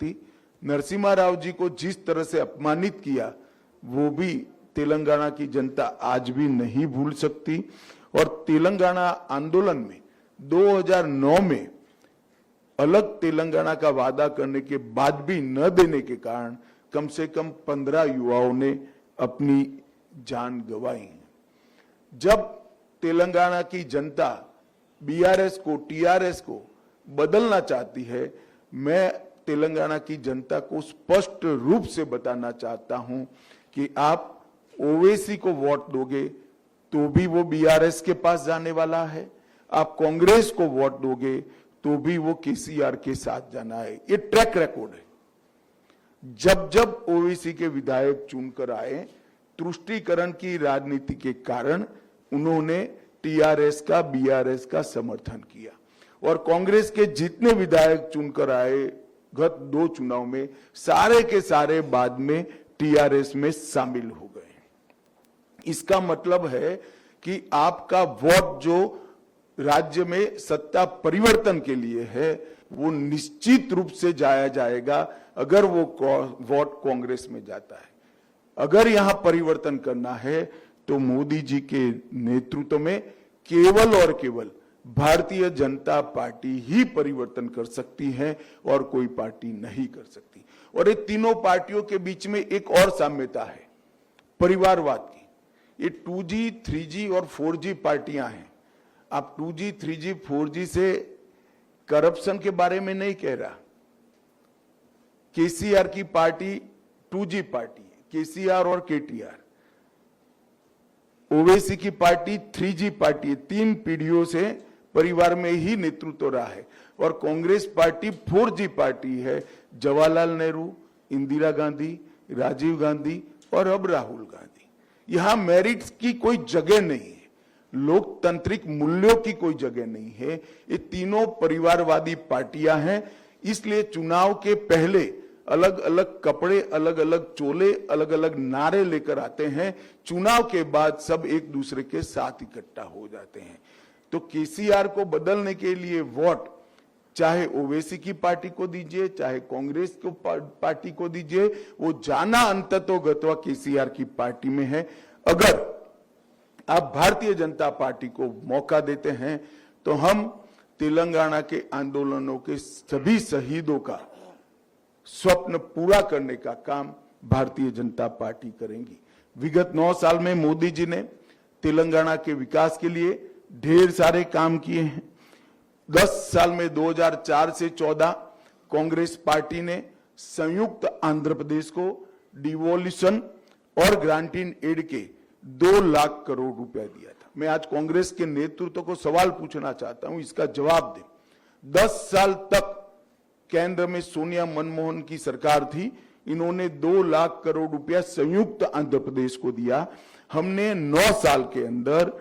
नरसिम्हा राव जी को जिस तरह से अपमानित किया वो भी तेलंगाना की जनता आज भी नहीं भूल सकती। और तेलंगाना आंदोलन में 2009 में अलग तेलंगाना का वादा करने के बाद भी न देने के कारण कम से कम 15 युवाओं ने अपनी जान गंवाई। जब तेलंगाना की जनता बीआरएस को, टीआरएस को बदलना चाहती है, मैं तेलंगाना की जनता को स्पष्ट रूप से बताना चाहता हूं कि आप ओवैसी को वोट दोगे तो भी वो बीआरएस के पास जाने वाला है, आप कांग्रेस को वोट दोगे तो भी वो केसीआर के साथ जाना है। ये ट्रैक रिकॉर्ड है। जब जब ओवैसी के विधायक चुनकर आए, तुष्टीकरण की राजनीति के कारण उन्होंने टीआरएस का, बीआरएस का समर्थन किया और कांग्रेस के जितने विधायक चुनकर आए गत 2 चुनाव में, सारे के सारे बाद में टीआरएस में शामिल हो गए। इसका मतलब है कि आपका वोट जो राज्य में सत्ता परिवर्तन के लिए है वो निश्चित रूप से जाया जाएगा अगर वो वोट कांग्रेस में जाता है। अगर यहां परिवर्तन करना है तो मोदी जी के नेतृत्व में केवल और केवल भारतीय जनता पार्टी ही परिवर्तन कर सकती है और कोई पार्टी नहीं कर सकती। और ये तीनों पार्टियों के बीच में एक और साम्यता है, परिवारवाद की। ये 2G, 3G और 4G पार्टियां हैं। आप 2G, 3G, 4G से करप्शन के बारे में नहीं कह रहा। केसीआर की पार्टी 2G पार्टी है, केसीआर और केटीआर। ओवैसी की पार्टी 3G पार्टी है, 3 पीढ़ियों से परिवार में ही नेतृत्व रहा है। और कांग्रेस पार्टी 4G पार्टी है, जवाहरलाल नेहरू, इंदिरा गांधी, राजीव गांधी और अब राहुल गांधी। यहां मेरिट्स की कोई जगह नहीं है, लोकतांत्रिक मूल्यों की कोई जगह नहीं है। ये तीनों परिवारवादी पार्टियां हैं। इसलिए चुनाव के पहले अलग अलग कपड़े, अलग अलग चोले, अलग अलग नारे लेकर आते हैं, चुनाव के बाद सब एक दूसरे के साथ इकट्ठा हो जाते हैं। तो केसीआर को बदलने के लिए वोट चाहे ओवैसी की पार्टी को दीजिए, चाहे कांग्रेस को पार्टी को दीजिए, वो जाना अंततोगत्वा केसीआर की पार्टी में है। अगर आप भारतीय जनता पार्टी को मौका देते हैं तो हम तेलंगाना के आंदोलनों के सभी शहीदों का स्वप्न पूरा करने का काम भारतीय जनता पार्टी करेंगी। विगत 9 साल में मोदी जी ने तेलंगाना के विकास के लिए ढेर सारे काम किए हैं। 10 साल में 2004 से 14 कांग्रेस पार्टी ने संयुक्त आंध्र प्रदेश को डिवोल्यूशन और ग्रांट इन एड के 2 लाख करोड़ रुपया दिया था। मैं आज कांग्रेस के नेतृत्व को सवाल पूछना चाहता हूं, इसका जवाब दें। 10 साल तक केंद्र में सोनिया मनमोहन की सरकार थी, इन्होंने 2 लाख करोड़ रुपया संयुक्त आंध्र प्रदेश को दिया। हमने 9 साल के अंदर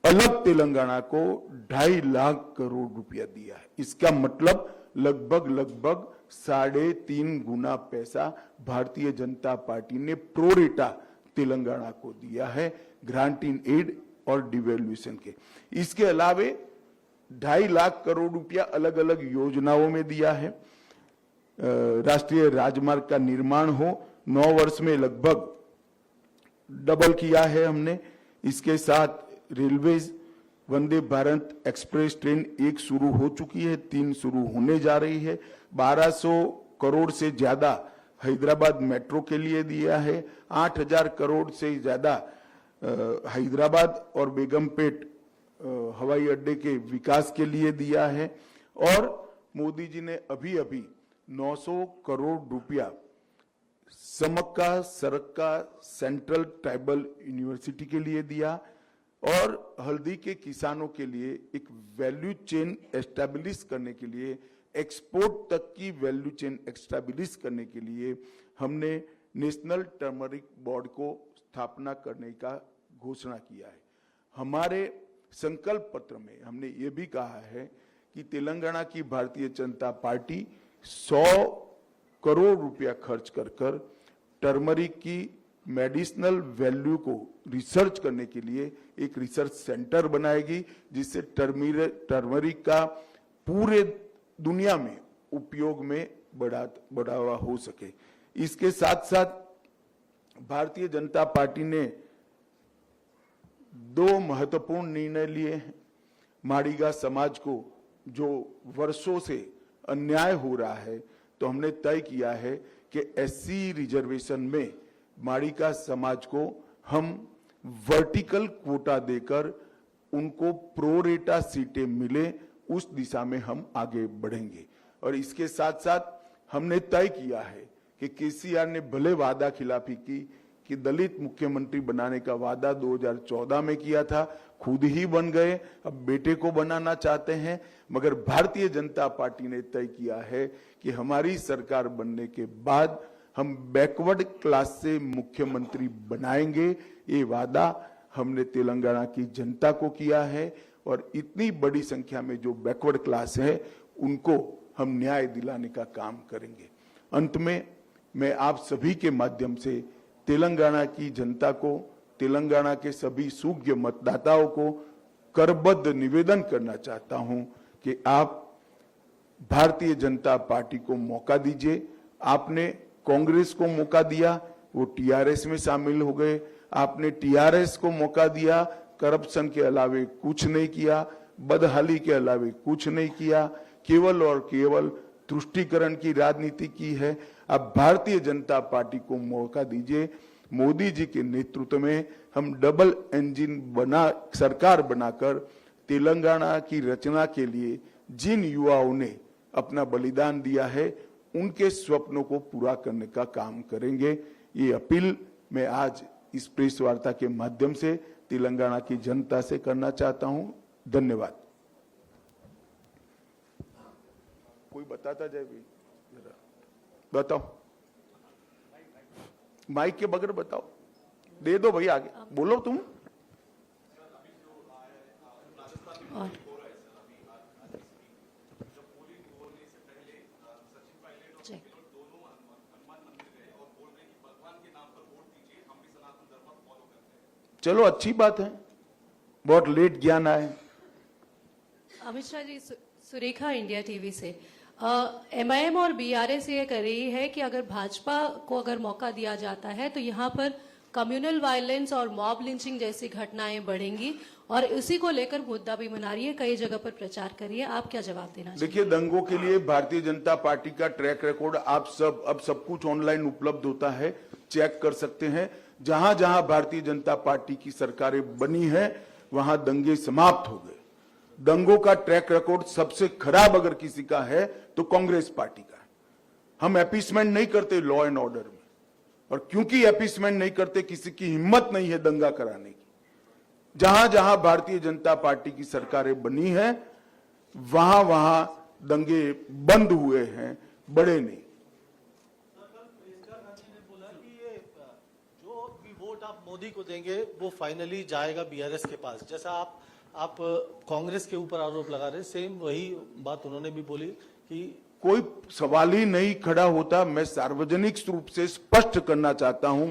अलग तेलंगाना को 2.5 लाख करोड़ रुपया दिया है। इसका मतलब लगभग 3.5 गुना पैसा भारतीय जनता पार्टी ने प्रोरेटा तेलंगाना को दिया है, ग्रांट इन एड और डिवैल्यूएशन के। इसके अलावे 2.5 लाख करोड़ रुपया अलग अलग योजनाओं में दिया है। राष्ट्रीय राजमार्ग का निर्माण हो, 9 वर्ष में लगभग डबल किया है हमने। इसके साथ railways, Vande Bharat express train 1 शुरू हो चुकी है, 3 शुरू होने जा रही है। 1200 करोड़ से ज्यादा हैदराबाद मेट्रो के लिए दिया है। 8000 करोड़ से ज्यादा हैदराबाद और बेगमपेट हवाई अड्डे के विकास के लिए दिया है। और मोदी जी ने अभी अभी 900 करोड़ रुपया समक्का सरक्का सेंट्रल ट्राइबल यूनिवर्सिटी के लिए दिया और हल्दी के किसानों के लिए एक वैल्यू चेन एस्टैब्लिश करने के लिए, एक्सपोर्ट तक की वैल्यू चेन एस्टैब्लिश करने के लिए हमने नेशनल टर्मरिक बोर्ड को स्थापना करने का घोषणा किया है। हमारे संकल्प पत्र में हमने ये भी कहा है कि तेलंगाना की भारतीय जनता पार्टी 100 करोड़ रुपया खर्च कर टर्मरिक की मेडिसिनल वैल्यू को रिसर्च करने के लिए एक रिसर्च सेंटर बनाएगी, जिससे टर्मरिक का पूरे दुनिया में उपयोग में बढ़ावा हो सके। इसके साथ साथ भारतीय जनता पार्टी ने 2 महत्वपूर्ण निर्णय लिए हैं। माड़ीगा समाज को जो वर्षों से अन्याय हो रहा है, तो हमने तय किया है कि एससी रिजर्वेशन में माड़ीगा समाज को हम वर्टिकल क्वोटा देकर उनको प्रोरेटा सीटें मिले, उस दिशा में हम आगे बढ़ेंगे। और इसके साथ साथ हमने तय किया है कि केसीआर ने भले वादा खिलाफी की कि दलित मुख्यमंत्री बनाने का वादा 2014 में किया था, खुद ही बन गए, अब बेटे को बनाना चाहते हैं, मगर भारतीय जनता पार्टी ने तय किया है कि हमारी सरकार बनने के बाद हम बैकवर्ड क्लास से मुख्यमंत्री बनाएंगे। ये वादा हमने तेलंगाना की जनता को किया है और इतनी बड़ी संख्या में जो बैकवर्ड क्लास है उनको हम न्याय दिलाने का काम करेंगे। अंत में मैं आप सभी के माध्यम से तेलंगाना की जनता को, तेलंगाना के सभी सूज्ञ मतदाताओं को करबद्ध निवेदन करना चाहता हूं कि आप भारतीय जनता पार्टी को मौका दीजिए। आपने कांग्रेस को मौका दिया, वो टीआरएस में शामिल हो गए। आपने टीआरएस को मौका दिया, करप्शन के अलावे कुछ नहीं किया, बदहाली के अलावे कुछ नहीं किया, केवल और केवल तुष्टीकरण की राजनीति की है। अब भारतीय जनता पार्टी को मौका दीजिए। मोदी जी के नेतृत्व में हम डबल इंजन सरकार बनाकर तेलंगाना की रचना के लिए जिन युवाओं ने अपना बलिदान दिया है, उनके स्वप्नों को पूरा करने का काम करेंगे। ये अपील मैं आज इस प्रेस वार्ता के माध्यम से तेलंगाना की जनता से करना चाहता हूं। धन्यवाद। कोई बताता जाए भी, बताओ, माइक के बगैर बताओ, दे दो भाई, आगे बोलो तुम। चलो अच्छी बात है, बहुत लेट ज्ञान आए। अमित शाह जी, सुरेखा इंडिया टीवी से। एमआईएम और बीआरएस ये कर रही है कि अगर भाजपा को अगर मौका दिया जाता है तो यहाँ पर कम्युनल वायलेंस और मॉब लिंचिंग जैसी घटनाएं बढ़ेंगी और उसी को लेकर मुद्दा भी मना रही है, कई जगह पर प्रचार कर रही है। आप क्या जवाब देना चाहिए? देखिए, दंगों के लिए भारतीय जनता पार्टी का ट्रैक रिकॉर्ड आप सब कुछ ऑनलाइन उपलब्ध होता है, चेक कर सकते हैं। जहां जहां भारतीय जनता पार्टी की सरकारें बनी है वहां दंगे समाप्त हो गए। दंगों का ट्रैक रिकॉर्ड सबसे खराब अगर किसी का है तो कांग्रेस पार्टी का है। हम अपीसमेंट नहीं करते लॉ एंड ऑर्डर में, और क्योंकि अपीसमेंट नहीं करते, किसी की हिम्मत नहीं है दंगा कराने की। जहां जहां भारतीय जनता पार्टी की सरकारें बनी है वहां वहां दंगे बंद हुए हैं, बड़े नहीं। आप मोदी को देंगे वो फाइनली जाएगा बीआरएस के पास, जैसा आप कांग्रेस के ऊपर आरोप लगा रहे, सेम वही बात उन्होंने भी बोली कि कोई सवाल ही नहीं खड़ा होता। मैं सार्वजनिक रूप से स्पष्ट करना चाहता हूं,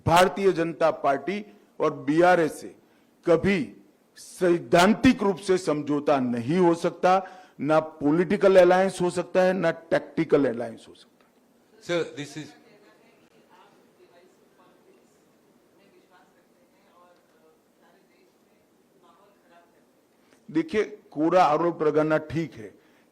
भारतीय जनता पार्टी और बीआरएस से कभी सैद्धांतिक रूप से समझौता नहीं हो सकता, ना पॉलिटिकल अलायंस हो सकता है, ना टैक्टिकल अलायंस हो सकता है। सर, दिस इज देखिए, कोरा आरोप लगाना ठीक है।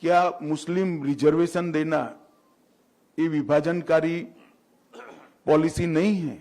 क्या मुस्लिम रिजर्वेशन देना ये विभाजनकारी पॉलिसी नहीं है?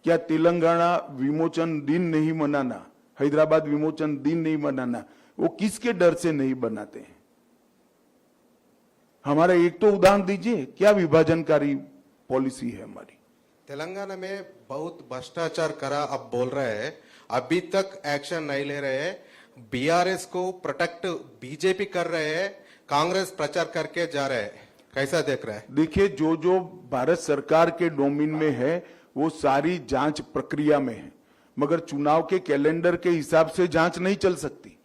क्या तेलंगाना विमोचन दिन नहीं मनाना, हैदराबाद विमोचन दिन नहीं मनाना, वो किसके डर से नहीं बनाते हैं? हमारा एक तो उदाहरण दीजिए, क्या विभाजनकारी पॉलिसी है हमारी? तेलंगाना में बहुत भ्रष्टाचार करा अब बोल रहे हैं, अभी तक एक्शन नहीं ले रहे हैं। बीआरएस को प्रोटेक्ट बीजेपी कर रहे हैं, कांग्रेस प्रचार करके जा रहे हैं, कैसा देख रहे हैं? देखिए, जो जो भारत सरकार के डोमेन में है वो सारी जांच प्रक्रिया में है, मगर चुनाव के कैलेंडर के हिसाब से जांच नहीं चल सकती।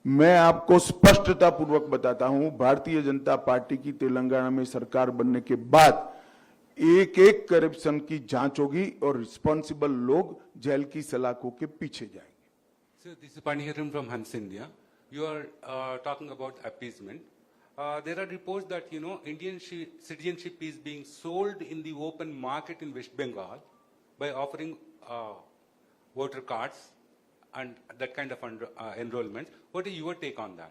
मैं आपको स्पष्टता पूर्वक बताता हूं, भारतीय जनता पार्टी की तेलंगाना में सरकार बनने के बाद एक एक करप्शन की जांच होगी और रिस्पॉन्सिबल लोग जेल की सलाखों के पीछे जाएंगे। Sir, this is Paniharan from Hans India. You are talking about appeasement. There are reports that, Indian citizenship is being sold in the open market in West Bengal by offering voter cards and that kind of enrollment. What is your take on that?